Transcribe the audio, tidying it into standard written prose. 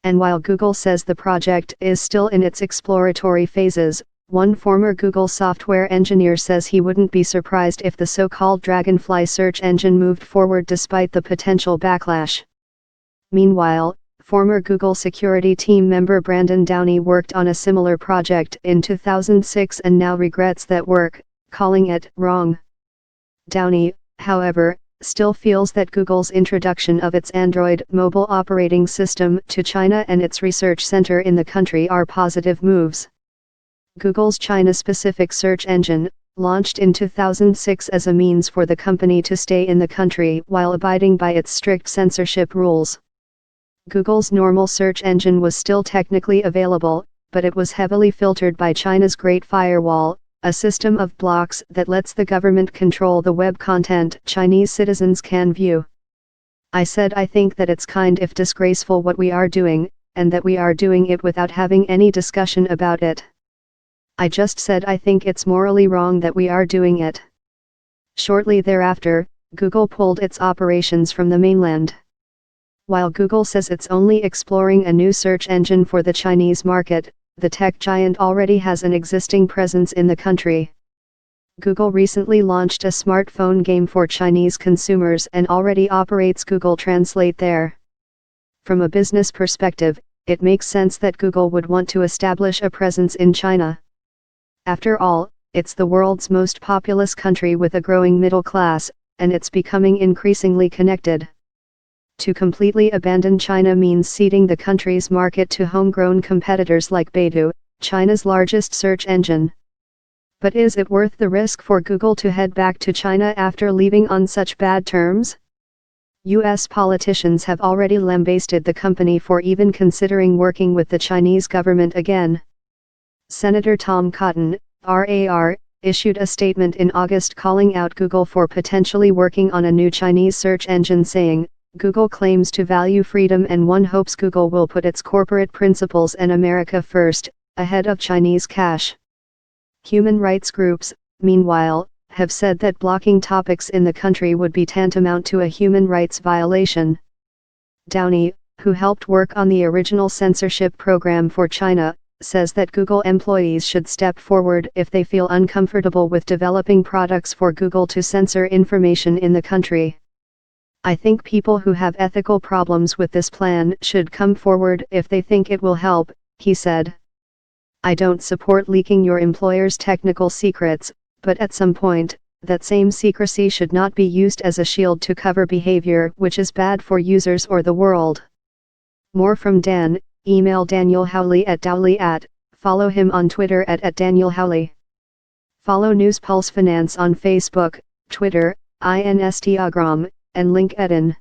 And while Google says the project is still in its exploratory phases, one former Google software engineer says he wouldn't be surprised if the so-called Dragonfly search engine moved forward despite the potential backlash. Meanwhile, former Google security team member Brandon Downey worked on a similar project in 2006 and now regrets that work, calling it wrong. Downey, however, still feels that Google's introduction of its Android mobile operating system to China and its research center in the country are positive moves. Google's China-specific search engine, launched in 2006 as a means for the company to stay in the country while abiding by its strict censorship rules. Google's normal search engine was still technically available, but it was heavily filtered by China's Great Firewall, a system of blocks that lets the government control the web content Chinese citizens can view. I said I think that it's kind of disgraceful what we are doing, and that we are doing it without having any discussion about it. I just said I think it's morally wrong that we are doing it. Shortly thereafter, Google pulled its operations from the mainland. While Google says it's only exploring a new search engine for the Chinese market, the tech giant already has an existing presence in the country. Google recently launched a smartphone game for Chinese consumers and already operates Google Translate there. From a business perspective, it makes sense that Google would want to establish a presence in China. After all, it's the world's most populous country with a growing middle class, and it's becoming increasingly connected. To completely abandon China means ceding the country's market to homegrown competitors like Baidu, China's largest search engine. But is it worth the risk for Google to head back to China after leaving on such bad terms? U.S. politicians have already lambasted the company for even considering working with the Chinese government again. Senator Tom Cotton, RAR, issued a statement in August calling out Google for potentially working on a new Chinese search engine, saying, "Google claims to value freedom and one hopes Google will put its corporate principles and America first, ahead of Chinese cash." Human rights groups, meanwhile, have said that blocking topics in the country would be tantamount to a human rights violation. Downey, who helped work on the original censorship program for China, says that Google employees should step forward if they feel uncomfortable with developing products for Google to censor information in the country. "I think people who have ethical problems with this plan should come forward if they think it will help," he said. "I don't support leaking your employer's technical secrets, but at some point, that same secrecy should not be used as a shield to cover behavior which is bad for users or the world." More from Dan. Email Daniel Howley at Dowley @ follow him on Twitter at Daniel Howley. Follow News Pulse Finance on Facebook, Twitter, Instagram, and LinkedIn.